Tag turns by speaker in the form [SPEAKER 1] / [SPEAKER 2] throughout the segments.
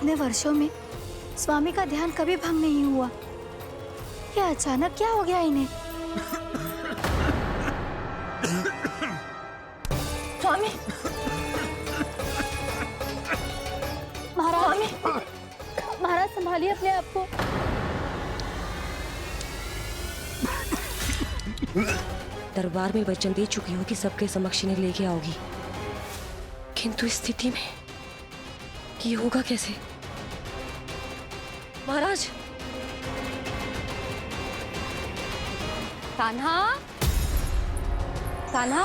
[SPEAKER 1] इतने वर्षों में स्वामी का ध्यान कभी भंग नहीं हुआ। ये अचानक क्या हो गया इन्हें? स्वामी, महाराज, महाराज संभालिए अपने आप को।
[SPEAKER 2] दरबार में वचन दे चुकी हो कि सबके समक्ष इन्हें लेके आओगी, किंतु इस स्थिति में ये होगा कैसे? महाराज,
[SPEAKER 3] कान्हा, कान्हा,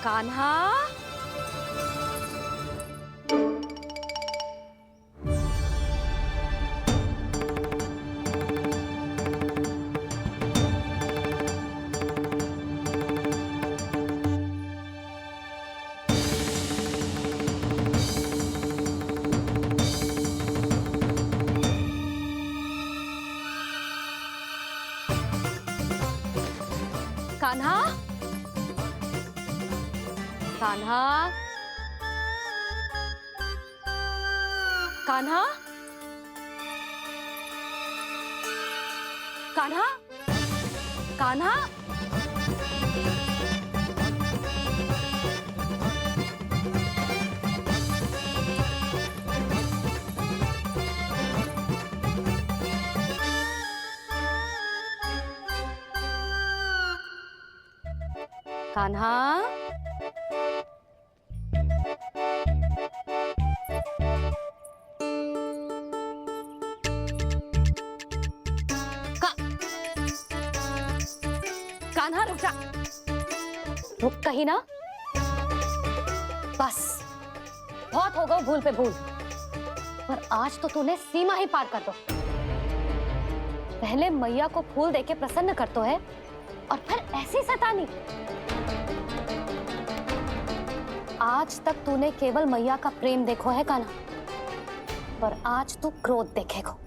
[SPEAKER 3] कान्हा, कान्हा, कान्हा, कान्हा, कान्हा, कान्हा, कान्हा, कान्हा रुक जा, रुक कहीं ना। बस बहुत हो गया भूल पे भूल, पर आज तो तूने सीमा ही पार कर दो। पहले मैया को फूल देके प्रसन्न कर तो है, और फिर ऐसी सतानी। आज तक तूने केवल मैया का प्रेम देखो है कान्हा, पर आज तू क्रोध देखेगा।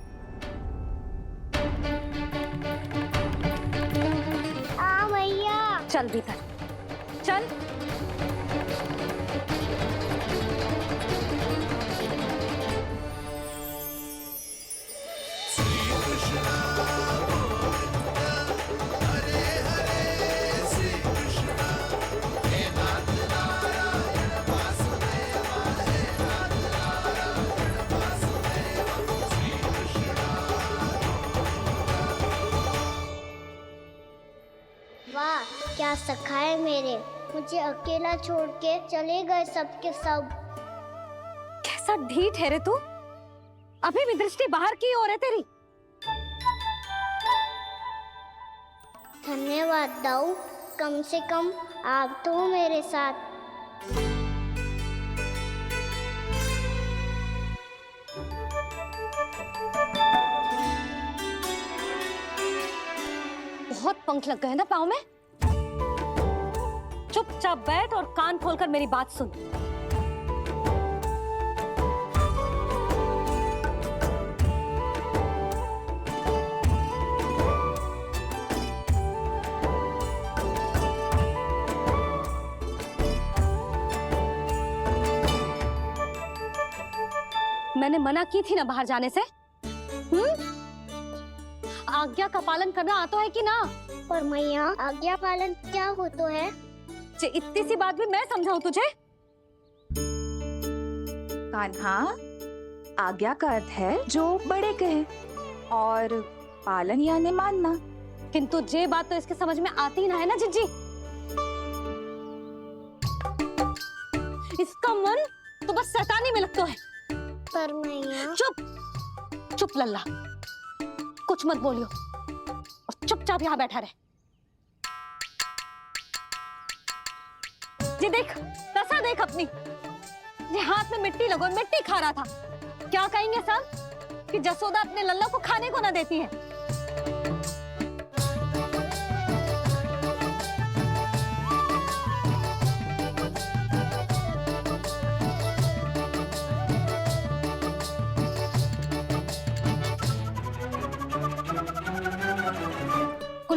[SPEAKER 3] मैया चल भीतर चल।
[SPEAKER 4] वाह, क्या सखा है मेरे, मुझे अकेला छोड़ के चले गए सबके सब।
[SPEAKER 3] कैसा ढीठ है रे तू, अभी भी दृष्टि बाहर की ओर है तेरी।
[SPEAKER 4] धन्यवाद दाऊ, कम से कम आप तो हो मेरे साथ।
[SPEAKER 3] बहुत पंख लग गए ना पाँव में। चुपचाप बैठ और कान खोलकर मेरी बात सुन। मैंने मना की थी ना बाहर जाने से। आज्ञा का पालन करना आता है कि ना?
[SPEAKER 4] पर मैया, आज्ञा पालन क्या होता है?
[SPEAKER 3] इतनी सी बात भी मैं समझाऊं तुझे?
[SPEAKER 5] कान्हा, आज्ञा का अर्थ है जो बड़े कहे, और पालन यानी मानना।
[SPEAKER 3] किंतु ये बात तो इसके समझ में आती ना है ना जिज्जी। इसका मन तो बस शैतानी में लगता है।
[SPEAKER 4] पर मैया।
[SPEAKER 3] चुप चुप लल्ला, कुछ मत बोलियो और चुपचाप यहाँ बैठा रहे। ये देख, दशा देख अपनी। ये हाथ में मिट्टी लगो, मिट्टी खा रहा था। क्या कहेंगे सब कि जसोदा अपने लल्ला को खाने को ना देती है।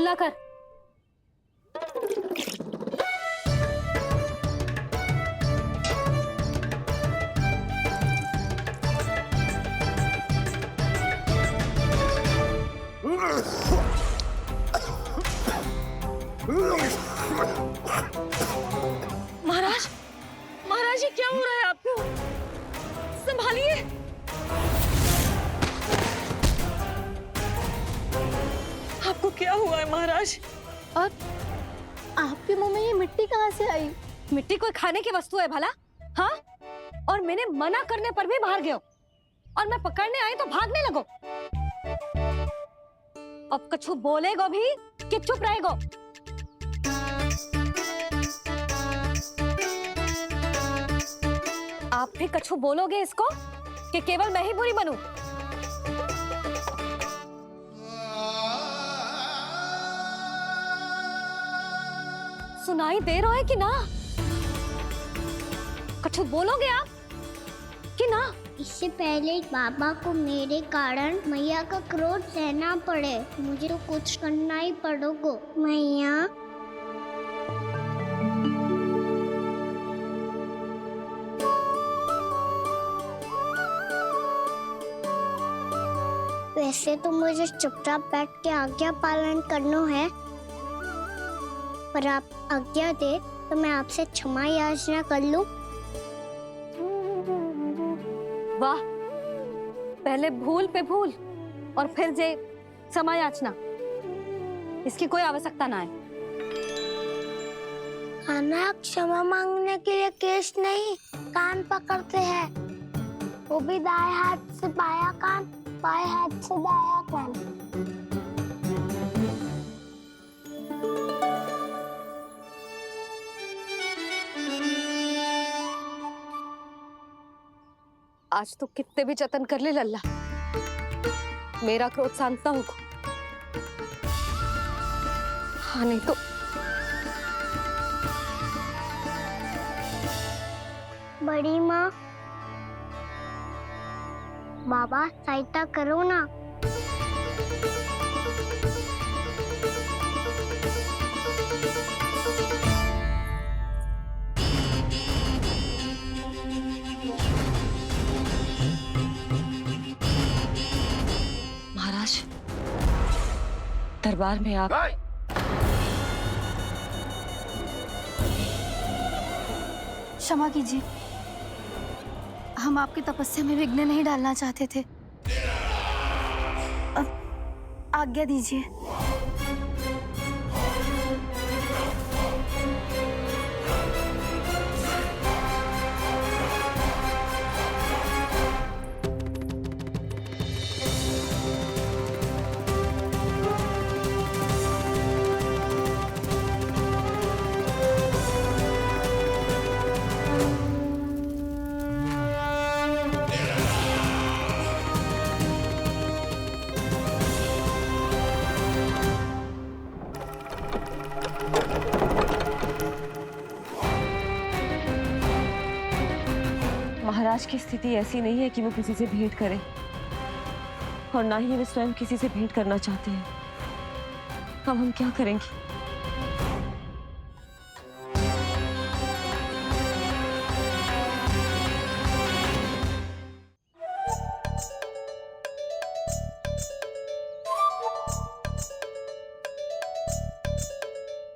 [SPEAKER 3] खुला कर।
[SPEAKER 2] महाराज, महाराज ये क्या हो रहा है आपको? संभालिए। आपको क्या हुआ है महाराज?
[SPEAKER 1] और आपके मुंह में ये मिट्टी कहाँ से आई?
[SPEAKER 3] मिट्टी कोई खाने की वस्तु है भला? हाँ, और मैंने मना करने पर भी बाहर गए हो, और मैं पकड़ने आई तो भागने लगो। अब कछु बोलेगो भी कि चुप रहेगो? आप भी कछु बोलोगे इसको कि केवल मैं ही बुरी बनूं? सुनाई दे रहा है कि ना? कछु बोलोगे आप कि ना?
[SPEAKER 4] इससे पहले बाबा को मेरे कारण मैया का क्रोध सहना पड़े, मुझे तो कुछ करना ही पड़ेगा। मैया, वैसे तो मुझे चुपचाप बैठ के आज्ञा पालन करना है, पर आप आज्ञा दे तो मैं आपसे क्षमा याचना कर लूं।
[SPEAKER 3] वाह, पहले भूल पे भूल और फिर जे क्षमा याचना, इसकी कोई आवश्यकता ना है।
[SPEAKER 4] खाना क्षमा मांगने के लिए केस नहीं, कान पकड़ते हैं, वो भी दाएं हाथ से बायां कान, बाएं हाथ से दायां कान।
[SPEAKER 3] आज तो कितने भी जतन कर ले लल्ला, मेरा क्रोध शांत ना होगा। हाँ नहीं तो
[SPEAKER 4] बड़ी माँ, बाबा सहायता करो ना।
[SPEAKER 2] महाराज, दरबार में आप
[SPEAKER 1] क्षमा कीजिए, हम आपकी तपस्या में विघ्न नहीं डालना चाहते थे। अब आज्ञा दीजिए।
[SPEAKER 2] महाराज की स्थिति ऐसी नहीं है कि वो किसी से भेंट करें, और ना ही वे स्वयं किसी से भेंट करना चाहते हैं। अब हम क्या करेंगे?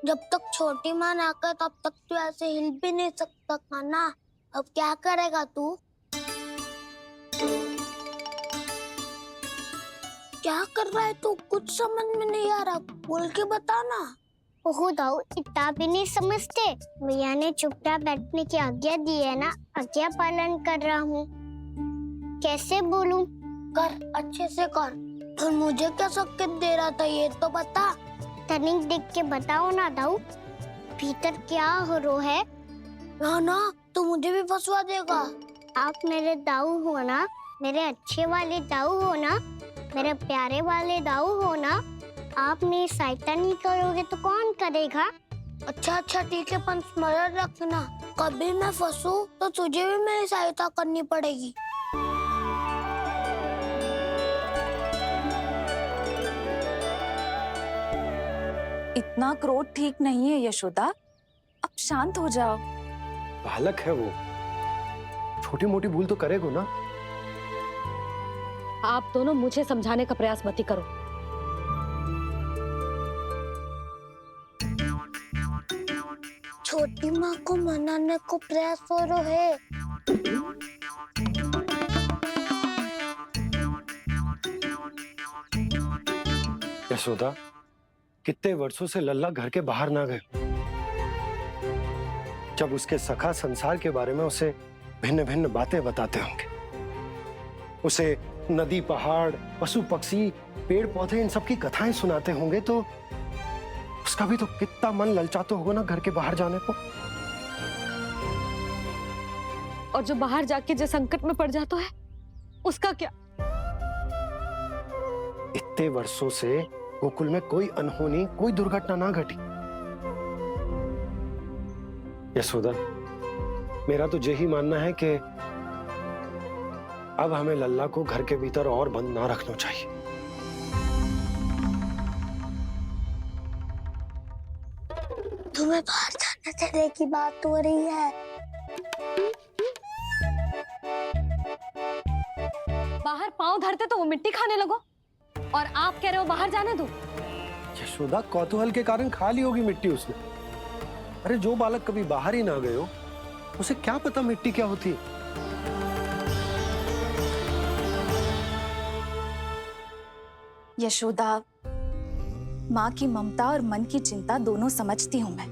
[SPEAKER 4] जब तक छोटी माँ ना कर तब तक तू ऐसे हिल भी नहीं सकता था ना। अब क्या करेगा तू? क्या कर रहा है तू? कुछ समझ में नहीं आ रहा, बोल के बता ना। ओहो दाऊ, इतना भी नहीं समझते। भैया ने चुपचाप बैठने की आज्ञा दी है ना, आज्ञा पालन कर रहा हूँ। कैसे बोलूं? कर, अच्छे से कर। और मुझे क्या संकेत दे रहा था ये तो बता। तनिक देख के बताओ ना दाऊ, भीतर क्या हो रहा है? ना तो मुझे भी फंसवा देगा। आप मेरे दाऊ हो ना, मेरे अच्छे वाले दाऊ हो ना, मेरे प्यारे वाले दाऊ हो ना। आप मेरी सहायता नहीं करोगे तो कौन करेगा? अच्छा ठीक है, पर स्मरण रखना, कभी मैं फंसू तो तुझे भी मेरी सहायता करनी पड़ेगी।
[SPEAKER 5] इतना क्रोध ठीक नहीं है यशोदा, अब शांत हो जाओ।
[SPEAKER 6] बालक है वो, छोटी मोटी भूल तो करेगा ना।
[SPEAKER 3] आप दोनों मुझे समझाने का प्रयास मत ही करो।
[SPEAKER 4] छोटी माँ को मनाने को प्रयास हो रहा है।
[SPEAKER 6] यशोदा, कितने वर्षों से लल्ला घर के बाहर ना गए। जब उसके सखा संसार के बारे में उसे भिन्न भिन्न बातें बताते होंगे, उसे नदी, पहाड़, पशु पक्षी, पेड़ पौधे, इन सब की कथाएं सुनाते होंगे, तो उसका भी तो कितना मन ललचाता होगा ना घर के बाहर जाने को।
[SPEAKER 3] और जो बाहर जाके जो संकट में पड़ जाता है, उसका क्या?
[SPEAKER 6] इतने वर्षों से गोकुल में कोई अनहोनी, कोई दुर्घटना ना घटी। यशोदा, मेरा तो यही मानना है कि अब हमें लल्ला को घर के भीतर और बंद ना रखना चाहिए।
[SPEAKER 4] तुम्हें बाहर जाने देने की बात हो रही है।
[SPEAKER 3] बाहर पांव धरते तो वो मिट्टी खाने लगो, और आप कह रहे हो बाहर जाने दो।
[SPEAKER 6] यशोदा, कौतूहल के कारण खा ली होगी मिट्टी उसने। अरे जो बालक कभी बाहर ही ना गए हो, उसे क्या पता मिट्टी क्या होती है।
[SPEAKER 5] यशोदा, माँ की ममता और मन की चिंता दोनों समझती हूँ मैं।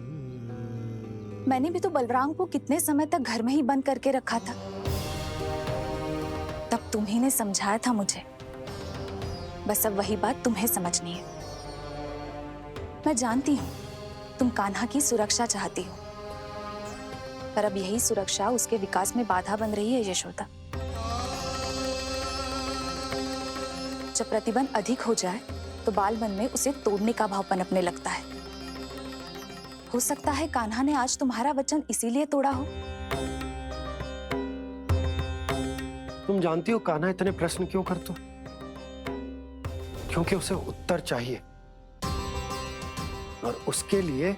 [SPEAKER 5] मैंने भी तो बलराम को कितने समय तक घर में ही बंद करके रखा था। तब तुम्ही ने समझाया था मुझे। बस अब वही बात तुम्हें समझनी है। मैं जानती हूँ तुम कान्हा की सुरक्षा चाहती हो, पर अब यही सुरक्षा उसके विकास में बाधा बन रही है यशोदा। जब प्रतिबंध अधिक हो जाए तो बाल मन में उसे तोड़ने का भाव पनपने लगता है। हो सकता है कान्हा ने आज तुम्हारा वचन इसीलिए तोड़ा हो।
[SPEAKER 6] तुम जानती हो कान्हा इतने प्रश्न क्यों करते हो? क्योंकि उसे उत्तर चाहिए, और उसके लिए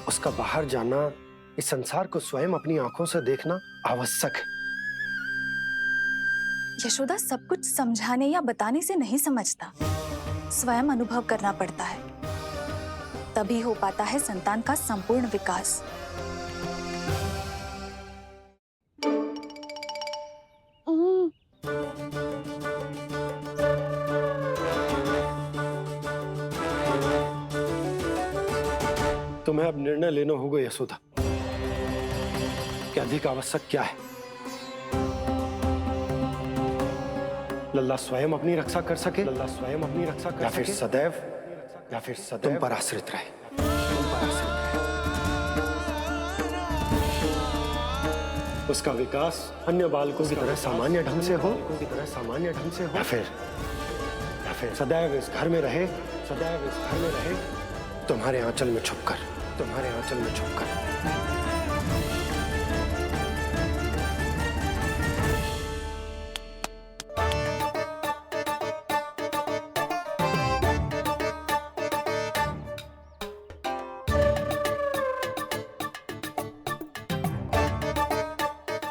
[SPEAKER 6] उसका बाहर जाना, इस संसार को स्वयं अपनी आंखों से देखना आवश्यक है।
[SPEAKER 5] यशोदा, सब कुछ समझाने या बताने से नहीं समझता, स्वयं अनुभव करना पड़ता है। तभी हो पाता है संतान का संपूर्ण विकास।
[SPEAKER 6] तुम्हें अब निर्णय लेना होगा यशोदा कि अधिक आवश्यक क्या है। लल्ला स्वयं अपनी रक्षा कर सके, लल्ला स्वयं अपनी रक्षा कर सके, या फिर सदैव तुम पर आश्रित रहे, तुम पर आश्रित रहे। उसका विकास अन्य बालकों की तरह सामान्य ढंग से हो, या फिर सदैव इस घर में रहे, सदैव इस घर में रहे, तुम्हारे आंचल में छुपकर, तुम्हारे आंचल में छुपकर।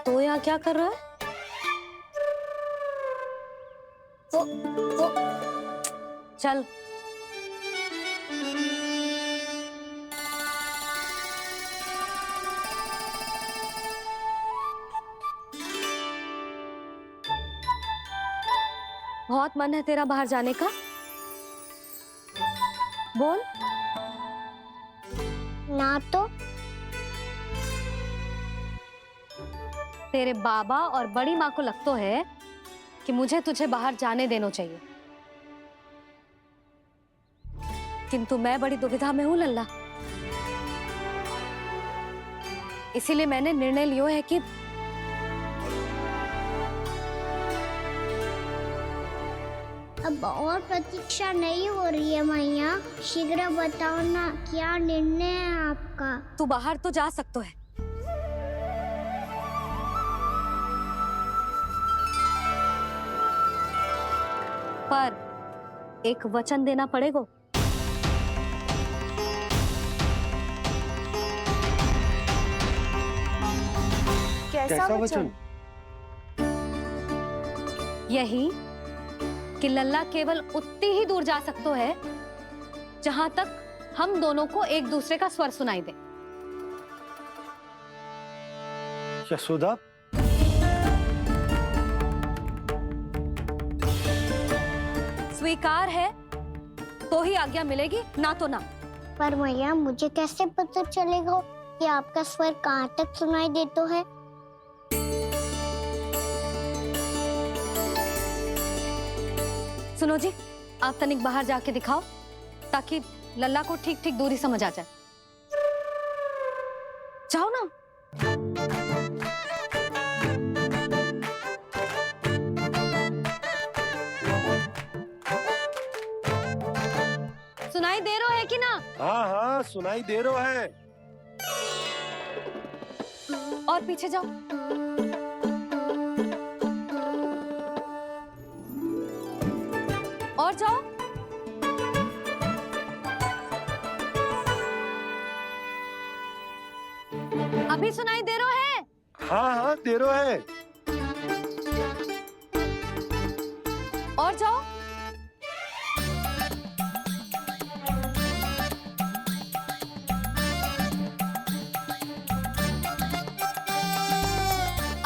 [SPEAKER 3] तो यहाँ क्या कर रहा है?
[SPEAKER 4] वो
[SPEAKER 3] चल। बहुत मन है तेरा बाहर जाने का? बोल।
[SPEAKER 4] ना तो
[SPEAKER 3] तेरे बाबा और बड़ी माँ को लगता है कि मुझे तुझे बाहर जाने देना चाहिए, किंतु मैं बड़ी दुविधा में हूँ लल्ला। इसीलिए मैंने निर्णय लिया है कि
[SPEAKER 4] अब और प्रतीक्षा नहीं हो रही है मैया। शीघ्र बताओ ना, क्या निर्णय है आपका?
[SPEAKER 3] तू बाहर तो जा सकता है, पर एक वचन देना पड़ेगा।
[SPEAKER 6] कैसा वचन?
[SPEAKER 3] यही कि लल्ला केवल उतनी ही दूर जा सकते है जहां तक हम दोनों को एक दूसरे का स्वर सुनाई दे।
[SPEAKER 6] यशोदा,
[SPEAKER 3] स्वीकार है तो ही आज्ञा मिलेगी, ना तो ना।
[SPEAKER 4] पर मैया मुझे कैसे पता चलेगा कि आपका स्वर कहाँ तक सुनाई देता है?
[SPEAKER 3] सुनो जी, आप तनिक बाहर जाके दिखाओ ताकि लल्ला को ठीक ठीक दूरी समझ आ जाए। जाओ ना। सुनाई दे रहा है कि ना?
[SPEAKER 6] हाँ हाँ सुनाई दे रहा है।
[SPEAKER 3] और पीछे जाओ। और जाओ। अभी सुनाई दे रहा है?
[SPEAKER 6] हाँ हाँ दे रहा है।
[SPEAKER 3] और जाओ।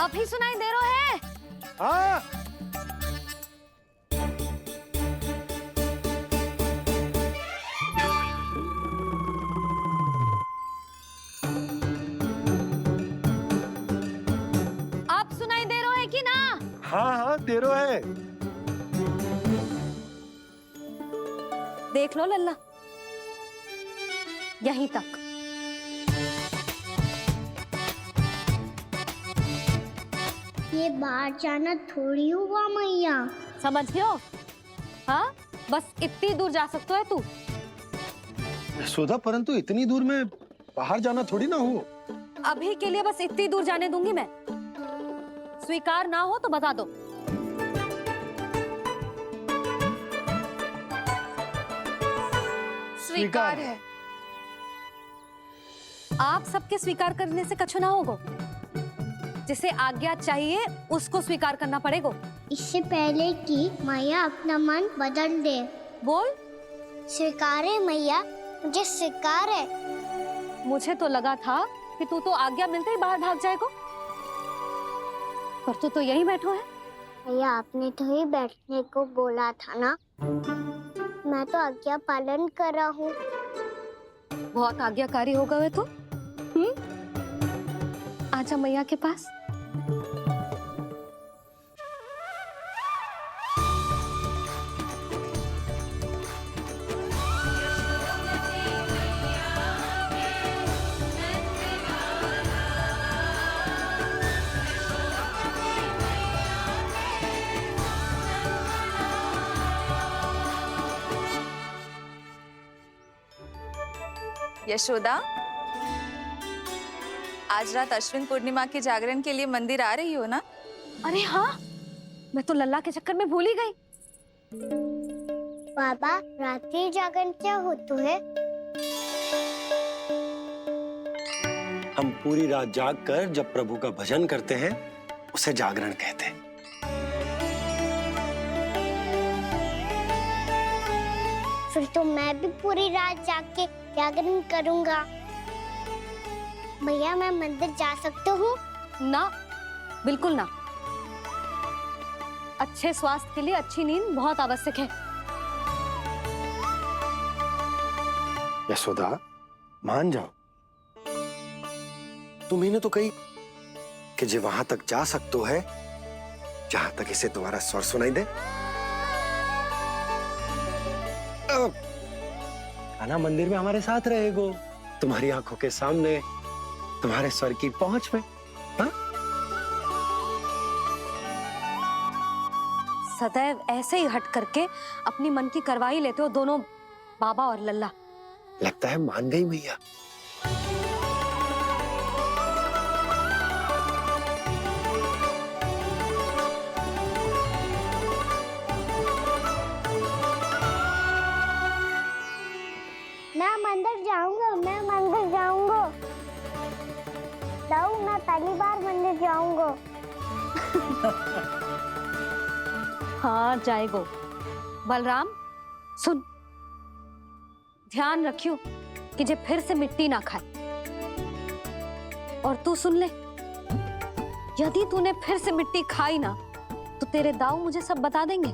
[SPEAKER 3] अभी सुनाई दे रहा है?
[SPEAKER 6] हाँ।
[SPEAKER 3] आप सुनाई दे रहा है कि ना?
[SPEAKER 6] हाँ हाँ दे रहा है।
[SPEAKER 3] देख लो लल्ला, यहीं तक।
[SPEAKER 4] ये बाहर जाना थोड़ी हुआ मैया।
[SPEAKER 3] समझ गयो? हाँ, बस इतनी दूर जा सकते है तू।
[SPEAKER 6] यशोदा, परंतु इतनी दूर में बाहर जाना थोड़ी ना हो।
[SPEAKER 3] अभी के लिए बस इतनी दूर जाने दूंगी मैं। स्वीकार ना हो तो बता दो।
[SPEAKER 5] स्वीकार है।
[SPEAKER 3] आप सबके स्वीकार करने से कछु ना होगा। जिसे आज्ञा चाहिए उसको स्वीकार करना पड़ेगा।
[SPEAKER 4] इससे पहले कि मैया अपना मन बदल दे।
[SPEAKER 3] बोल।
[SPEAKER 4] स्वीकार है मैया, मुझे स्वीकार है।
[SPEAKER 3] मुझे तो लगा था कि तू तो आज्ञा मिलते ही बाहर भाग जाएगा, पर तू तो यहीं बैठो है।
[SPEAKER 4] भैया आपने तो ही बैठने को बोला था ना, मैं तो आज्ञा पालन कर रहा हूँ।
[SPEAKER 3] बहुत आज्ञाकारी हो गए तू। आजा मैया के पास।
[SPEAKER 5] यशोदा, आज रात अश्विन पूर्णिमा के जागरण के लिए मंदिर आ रही हो ना?
[SPEAKER 3] अरे हाँ, मैं तो लल्ला के चक्कर में भूल ही गई।
[SPEAKER 4] बाबा, रात्रि जागरण क्या होता है?
[SPEAKER 6] हम पूरी रात जाग कर जब प्रभु का भजन करते हैं उसे जागरण कहते हैं।
[SPEAKER 4] फिर तो मैं भी पूरी रात जाग के जागरण करूंगा। भैया मैं मंदिर जा सकती हूँ?
[SPEAKER 3] ना, बिल्कुल ना। अच्छे स्वास्थ्य के लिए अच्छी नींद बहुत आवश्यक है।
[SPEAKER 6] यशोदा, मान जाओ। तुम्ही ने तो कही कि जे वहां तक जा सकते है जहां तक इसे तुम्हारा स्वर सुनाई दे। आना मंदिर में हमारे साथ रहेगो, तुम्हारी आंखों के सामने, तुम्हारे स्वर की पहुंच में। हाँ?
[SPEAKER 3] सदैव ऐसे ही हट करके अपनी मन की करवाई लेते हो दोनों बाबा और लल्ला।
[SPEAKER 6] लगता है मान गई मैया।
[SPEAKER 4] मैं मंदिर जाऊंगा, मैं मंदिर जाऊंगा। मैं पहली बार मंदिर जाऊंगा।
[SPEAKER 3] हाँ जाएगो। बलराम सुन, ध्यान रखियो कि जे फिर से मिट्टी ना खाए। और तू सुन ले, यदि तूने फिर से मिट्टी खाई ना तो तेरे दाऊ मुझे सब बता देंगे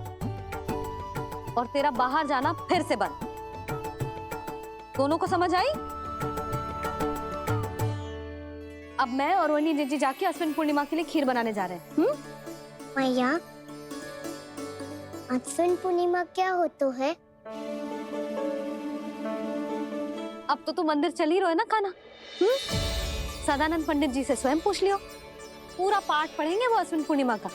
[SPEAKER 3] और तेरा बाहर जाना फिर से बंद। दोनों को समझ आई? अब मैं और रोहिणी जीजी जाके अश्विन पूर्णिमा के लिए खीर बनाने जा रहे हैं।
[SPEAKER 4] मैया, अश्विन पूर्णिमा क्या होता है?
[SPEAKER 3] अब तो तू मंदिर चली रहो है ना कान्हा? सदानंद पंडित जी से स्वयं पूछ लियो, पूरा पाठ पढ़ेंगे वो अश्विन पूर्णिमा का।